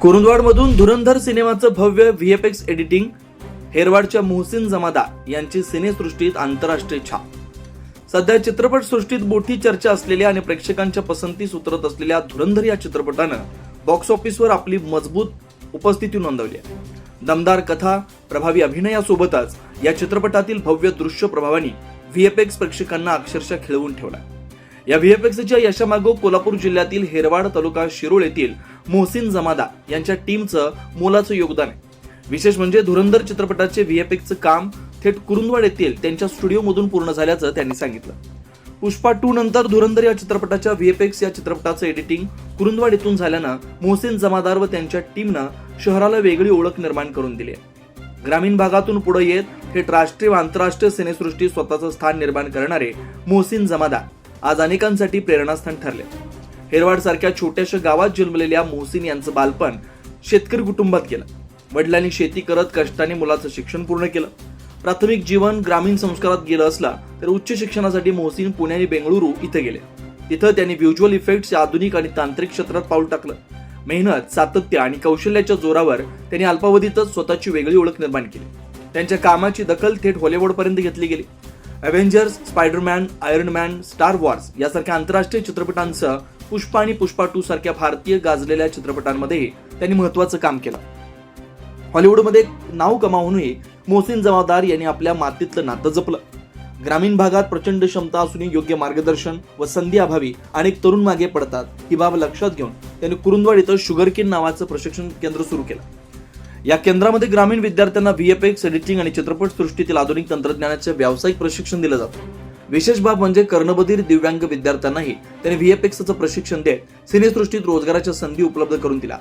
कुरुंदवाडमधून धुरंधर सिनेमाचं भव्य VFX editing, हेरवाडच्या Mohsin जमादार यांची सिनेसृष्टीत आंतरराष्ट्रीय छाप. सध्या चित्रपट सृष्टीत मोठी चर्चा असलेल्या आणि प्रेक्षकांच्या पसंतीस उतरत असलेल्या धुरंधर या चित्रपटानं बॉक्स ऑफिसवर आपली मजबूत उपस्थिती नोंदवली आहे. दमदार कथा, प्रभावी अभिनयासोबतच या चित्रपटातील भव्य दृश्य प्रभावाने व्हीएफएक्स प्रेक्षकांना अक्षरशः खिळवून ठेवला. या व्हीएफएक्सच्या यशामागो कोल्हापूर जिल्ह्यातील हेरवाड तालुका शिरोळ येथील मोहसिन जमादार यांच्या टीमचं मोलाचं योगदान आहे. विशेष म्हणजे धुरंधर चित्रपटाचे व्हीएफएक्सचं काम थेट कुरुंदवाड येथील त्यांच्या स्टुडिओमधून पूर्ण झाल्याचं त्यांनी सांगितलं. पुष्पा 2 नंतर धुरंधर या चित्रपटाच्या व्हीएफएक्स या चित्रपटाचं एडिटिंग कुरुंदवाड येथून झाल्यानं मोहसिन जमादार व त्यांच्या टीमनं शहराला वेगळी ओळख निर्माण करून दिली आहे. ग्रामीण भागातून पुढे येत थेट राष्ट्रीय व आंतरराष्ट्रीय सिनेसृष्टीत स्वतःचं स्थान निर्माण करणारे मोहसिन जमादार आज अनेकांसाठी प्रेरणास्थान ठरले. हेरवाड सारख्या छोट्याशा गावात जन्मलेल्या मोहसिन यांचं बालपण शेतकरी कुटुंबात गेलं. वडिलांनी शेती करत कष्टाने मुलाचं शिक्षण पूर्ण केलं. प्राथमिक जीवन ग्रामीण संस्कारात गेलं असला तर उच्च शिक्षणासाठी मोहसिन पुणे आणि बेंगळुरू इथे गेले. तिथं त्यांनी व्हिज्युअल इफेक्ट्स या आधुनिक आणि तांत्रिक क्षेत्रात पाऊल टाकलं. मेहनत, सातत्य आणि कौशल्याच्या जोरावर त्यांनी अल्पावधीतच स्वतःची वेगळी ओळख निर्माण केली. त्यांच्या कामाची दखल थेट हॉलिवूडपर्यंत घेतली गेली. Avengers, Spiderman, iron man, star Wars यासारख्या आंतरराष्ट्रीय चित्रपटांसह पुष्पा आणि पुष्पा 2 सारख्या भारतीय गाजलेल्या चित्रपटांमध्येही त्यांनी महत्त्वाचं काम केलं. हॉलिवूडमध्ये नाव कमावूनही मोहसिन जमादार यांनी आपल्या मातीतलं नातं जपलं. ग्रामीण भागात प्रचंड क्षमता असूनही योग्य मार्गदर्शन व संधी अभावी अनेक तरुण मागे पडतात ही बाब लक्षात घेऊन त्यांनी कुरुंदवाड इथं शुगरकेन नावाचं प्रशिक्षण केंद्र सुरू केलं. या केंद्रामध्ये ग्रामीण विद्यार्थ्यांना व्हीएफएक्स एडिटिंग आणि चित्रपट सृष्टीतील आधुनिक तंत्रज्ञानाचे व्यावसायिक प्रशिक्षण दिलं जातं. विशेष बाब म्हणजे कर्णबधीर दिव्यांग विद्यार्थ्यांनाही त्यांनी व्हीएफएक्सचं प्रशिक्षण देत सिनेसृष्टीत रोजगाराच्या संधी उपलब्ध करून दिल्या.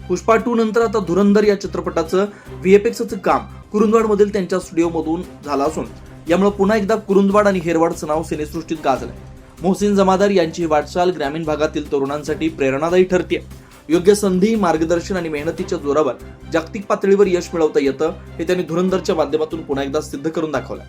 पुष्पा 2 नंतर आता धुरंधर या चित्रपटाचं व्हीएफएक्सचं काम कुरुंदवाडमधील त्यांच्या स्टुडिओमधून झालं असून यामुळे पुन्हा एकदा कुरुंदवाड आणि हेरवाडचं नाव सिनेसृष्टीत गाजलंय. मोहसिन जमादार यांची वाटचाल ग्रामीण भागातील तरुणांसाठी प्रेरणादायी ठरते. योग्य संधी, मार्गदर्शन आणि मेहनतीच्या जोरावर जागतिक पातळीवर यश मिळवता येतं हे त्यांनी धुरंधरच्या माध्यमातून पुन्हा एकदा सिद्ध करून दाखवलं.